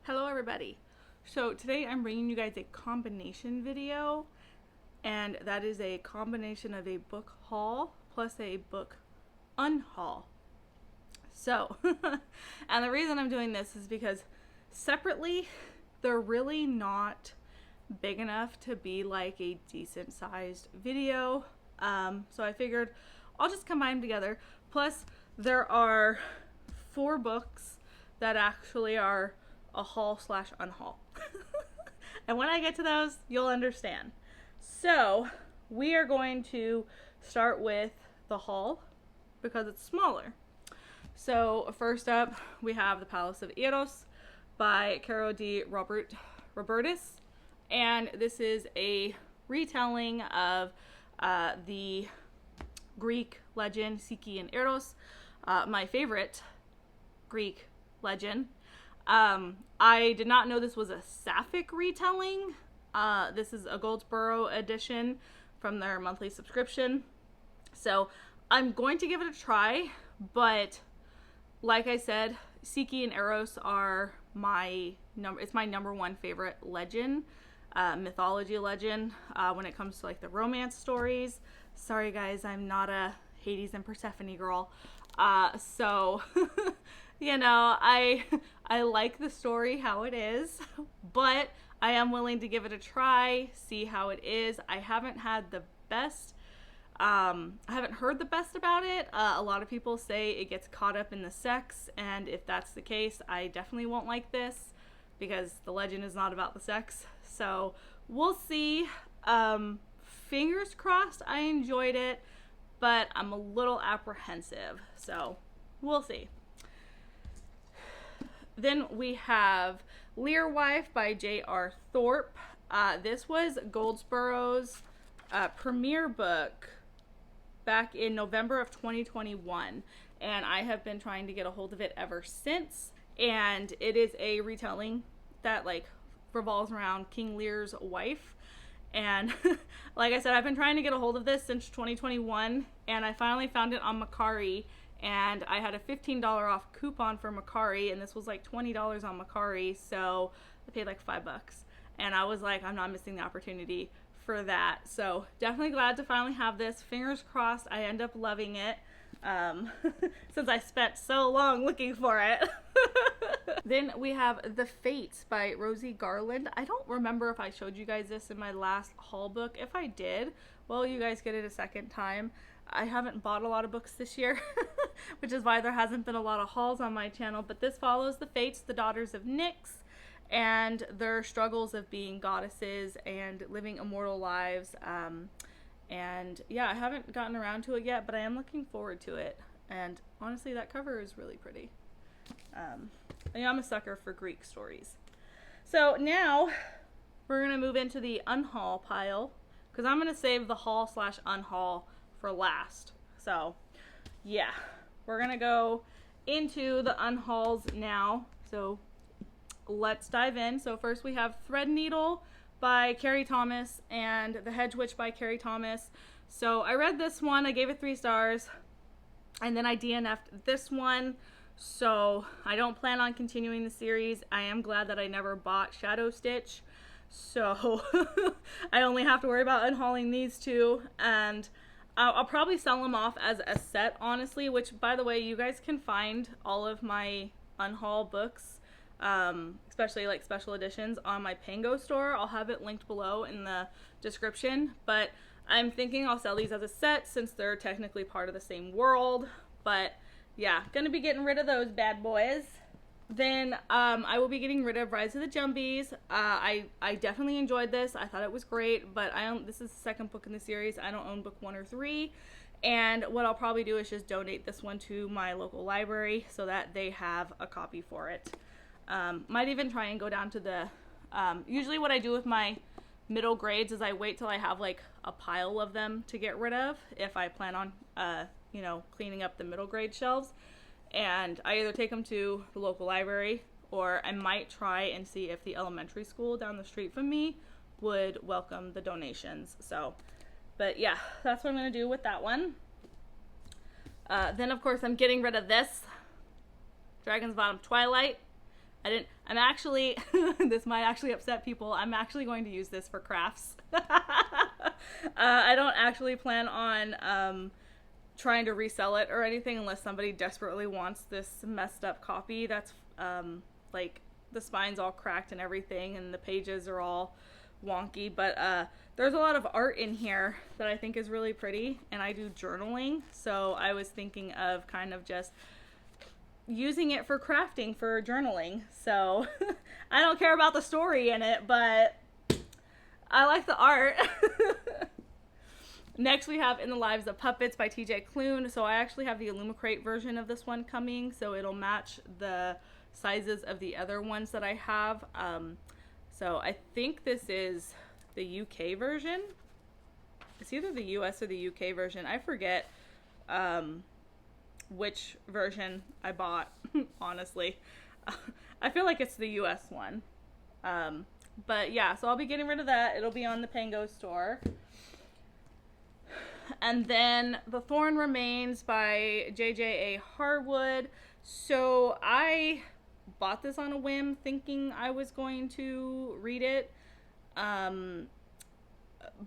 Hello everybody. So today I'm bringing you guys a combination video, and that is a combination of a book haul plus a book unhaul. So, and the reason I'm doing this is because separately they're really not big enough to be like a decent sized video. So I figured I'll just combine them together. Plus there are 4 books that actually are a haul slash unhaul. And when I get to those, you'll understand. So we are going to start with the haul because it's smaller. So first up, we have The Palace of Eros by Caro D. Robertis. And this is a retelling of the Greek legend Psyche and Eros, my favorite Greek legend. I did not know this was a sapphic retelling. This is a Goldsboro edition from their monthly subscription. So I'm going to give it a try, but like I said, Psyche and Eros are it's my number 1 favorite legend, mythology legend, when it comes to like the romance stories. Sorry guys, I'm not a Hades and Persephone girl. So you know, I like the story how it is, but I am willing to give it a try, see how it is. I haven't had the best, I haven't heard the best about it. A lot of people say it gets caught up in the sex, and if that's the case, I definitely won't like this because the legend is not about the sex. So we'll see. Fingers crossed I enjoyed it, but I'm a little apprehensive, so we'll see. Then we have Learwife by J.R. Thorpe. This was Goldsboro's premiere book back in November of 2021, and I have been trying to get a hold of it ever since. And it is a retelling that like revolves around King Lear's wife. And like I said, I've been trying to get a hold of this since 2021, and I finally found it on Mercari. And I had a $15 off coupon for Mercari, and this was like $20 on Mercari, so I paid like $5. And I was like, I'm not missing the opportunity for that. So definitely glad to finally have this. Fingers crossed I end up loving it, since I spent so long looking for it. Then we have The Fates by Rosie Garland. I don't remember if I showed you guys this in my last haul book. If I did, well, you guys get it a second time. I haven't bought a lot of books this year, which is why there hasn't been a lot of hauls on my channel, but this follows the Fates, the daughters of Nyx, and their struggles of being goddesses and living immortal lives. And yeah, I haven't gotten around to it yet, but I am looking forward to it. And honestly, that cover is really pretty. I'm a sucker for Greek stories. So now we're going to move into the unhaul pile, because I'm going to save the haul slash unhaul for last. So yeah, we're gonna go into the unhauls now, so let's dive in. So first we have Threadneedle by Carrie Thomas and The Hedge Witch by Carrie Thomas. So I read this one, I gave it 3 stars, and then I DNF'd this one, so I don't plan on continuing the series. I am glad that I never bought Shadow Stitch, so I only have to worry about unhauling these 2, and I'll probably sell them off as a set, honestly, which, by the way, you guys can find all of my unhaul books, especially like special editions, on my PANGO store. I'll have it linked below in the description, but I'm thinking I'll sell these as a set since they're technically part of the same world. But yeah, gonna be getting rid of those bad boys. Then I will be getting rid of Rise of the Jumbies. I definitely enjoyed this. I thought it was great, but this is the second book in the series. I don't own book 1 or 3. And what I'll probably do is just donate this one to my local library so that they have a copy for it. Might even try and go down to the, usually what I do with my middle grades is I wait till I have like a pile of them to get rid of if I plan on, cleaning up the middle grade shelves. And I either take them to the local library, or I might try and see if the elementary school down the street from me would welcome the donations. So, but yeah, that's what I'm going to do with that one. Then of course I'm getting rid of this Dragon's Bottom Twilight. I I'm actually, this might actually upset people, I'm actually going to use this for crafts. I don't actually plan on trying to resell it or anything unless somebody desperately wants this messed up copy that's like the spine's all cracked and everything and the pages are all wonky, but there's a lot of art in here that I think is really pretty, and I do journaling, so I was thinking of kind of just using it for crafting for journaling. So I don't care about the story in it, but I like the art. Next we have In the Lives of Puppets by TJ Klune. So I actually have the Illumicrate version of this one coming, so it'll match the sizes of the other ones that I have. So I think this is the UK version. It's either the US or the UK version. I forget which version I bought, honestly. I feel like it's the US one. But yeah, so I'll be getting rid of that. It'll be on the Pango store. And then The Thorn Remains by J.J.A. Harwood. So I bought this on a whim thinking I was going to read it.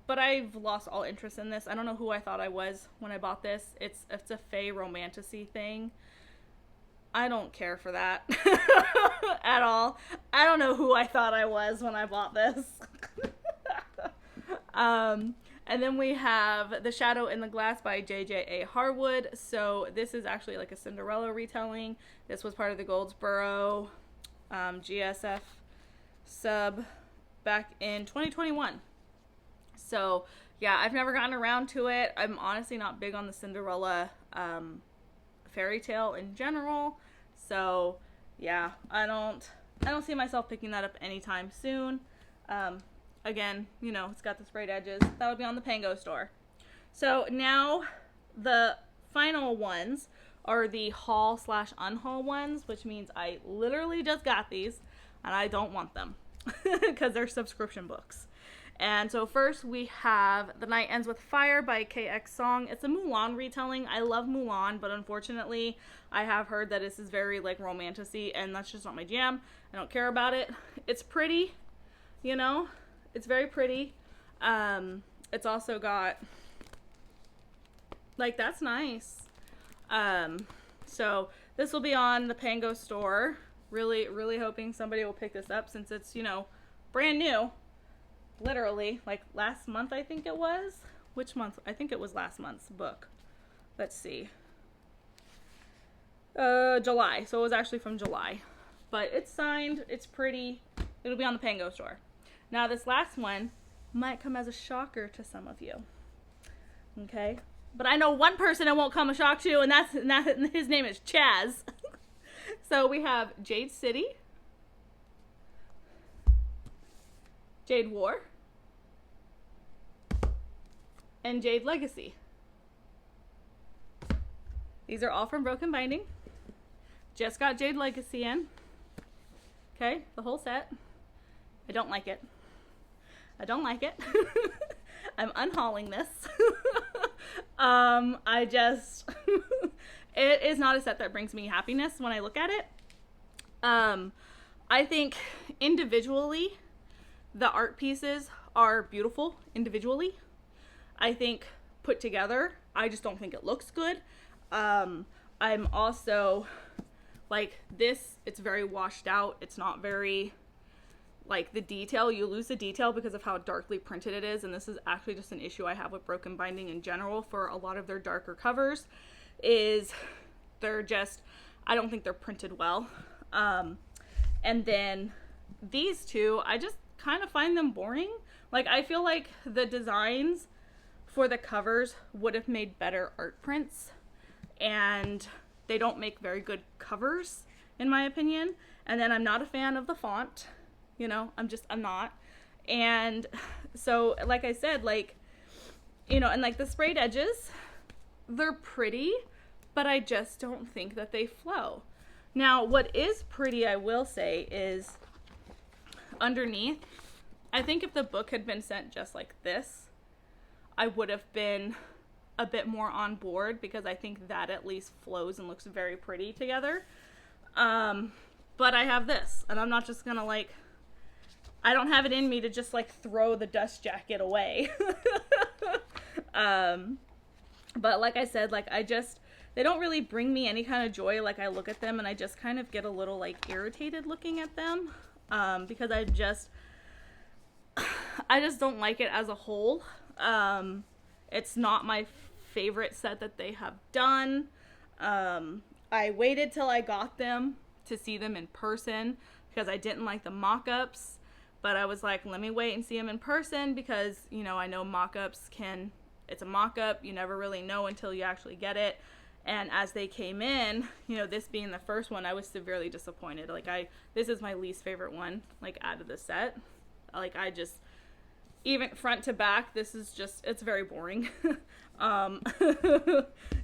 But I've lost all interest in this. I don't know who I thought I was when I bought this. It's a fae romantasy thing. I don't care for that at all. I don't know who I thought I was when I bought this. And then we have The Shadow in the Glass by J.J.A. Harwood. So this is actually like a Cinderella retelling. This was part of the Goldsboro GSF sub back in 2021. So yeah, I've never gotten around to it. I'm honestly not big on the Cinderella fairy tale in general. So yeah, I don't see myself picking that up anytime soon. Again, you know, it's got the sprayed edges. That'll be on the Pango store. So now the final ones are the haul/unhaul ones, which means I literally just got these and I don't want them because they're subscription books. And so first we have The Night Ends with Fire by KX Song. It's a Mulan retelling. I love Mulan, but unfortunately I have heard that this is very like romantasy, and that's just not my jam. I don't care about it. It's pretty, you know, it's very pretty. It's also got, like, that's nice. So this will be on the Pango store. Really, really hoping somebody will pick this up since it's, you know, brand new. Literally, like last month, I think it was. Which month? I think it was last month's book. Let's see. July. So it was actually from July. But it's signed. It's pretty. It'll be on the Pango store. Now this last one might come as a shocker to some of you. Okay? But I know one person it won't come a shock to, and his name is Chaz. So we have Jade City, Jade War, and Jade Legacy. These are all from Broken Binding. Just got Jade Legacy in. Okay, the whole set. I don't like it. I don't like it. I'm unhauling this. It is not a set that brings me happiness when I look at it. I think individually, the art pieces are beautiful individually. I think put together, I just don't think it looks good. I'm also, like, this, it's very washed out. It's not very, like, the detail, you lose the detail because of how darkly printed it is, and this is actually just an issue I have with Broken Binding in general for a lot of their darker covers, is they're just, I don't think they're printed well. And then these two, I just kind of find them boring. Like, I feel like the designs for the covers would have made better art prints, and they don't make very good covers, in my opinion. And then I'm not a fan of the font. You know, I'm not. And so, like I said, like, you know, and like the sprayed edges, they're pretty, but I just don't think that they flow. Now, what is pretty, I will say, is underneath. I think if the book had been sent just like this, I would have been a bit more on board, because I think that at least flows and looks very pretty together. but I have this, and I'm not just gonna like, I don't have it in me to just like throw the dust jacket away. But like I said, like they don't really bring me any kind of joy. Like I look at them and I just kind of get a little like irritated looking at them, because I just don't like it as a whole. It's not my favorite set that they have done. I waited till I got them to see them in person because I didn't like the mock-ups, but I was like, let me wait and see them in person because, you know, I know mock-ups it's a mock-up, you never really know until you actually get it. And as they came in, you know, this being the first one, I was severely disappointed. Like this is my least favorite one, like out of the set. Like even front to back, this is just, it's very boring.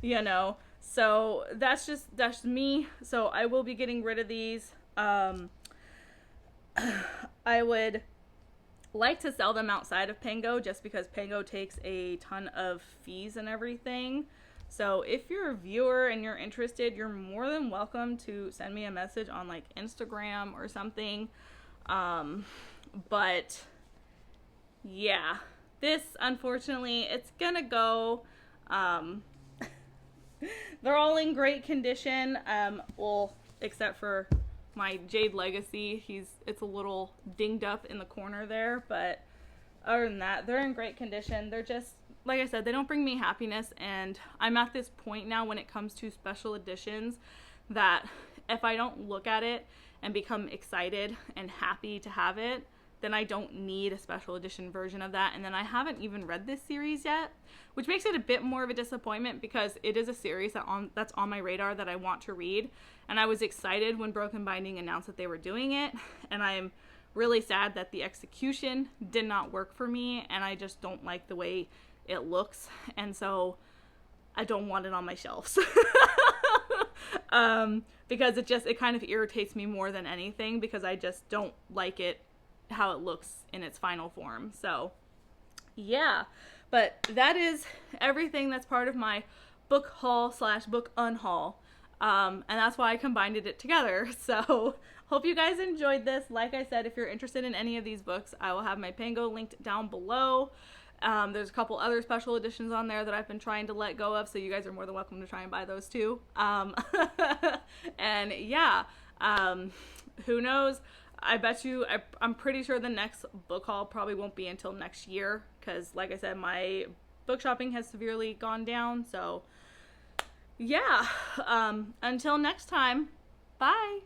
You know, so that's me. So I will be getting rid of these. I would like to sell them outside of Pango just because Pango takes a ton of fees and everything. So if you're a viewer and you're interested, you're more than welcome to send me a message on like Instagram or something. But yeah, this unfortunately, it's gonna go. They're all in great condition. Well, except for my Jade Legacy, it's a little dinged up in the corner there, but other than that, they're in great condition. They're just, like I said, they don't bring me happiness, and I'm at this point now when it comes to special editions that if I don't look at it and become excited and happy to have it, then I don't need a special edition version of that. And then I haven't even read this series yet, which makes it a bit more of a disappointment because it is a series that's on my radar that I want to read. And I was excited when Broken Binding announced that they were doing it. And I am really sad that the execution did not work for me. And I just don't like the way it looks. And so I don't want it on my shelves. Because it kind of irritates me more than anything because I just don't like it how it looks in its final form. So yeah, but that is everything that's part of my book haul / book unhaul, and that's why I combined it together. So hope you guys enjoyed this. Like I said, if you're interested in any of these books, I will have my Pango linked down below. There's a couple other special editions on there that I've been trying to let go of, so you guys are more than welcome to try and buy those too. And yeah, who knows? I bet you, I'm pretty sure the next book haul probably won't be until next year because, like I said, my book shopping has severely gone down. So, yeah. Until next time, bye.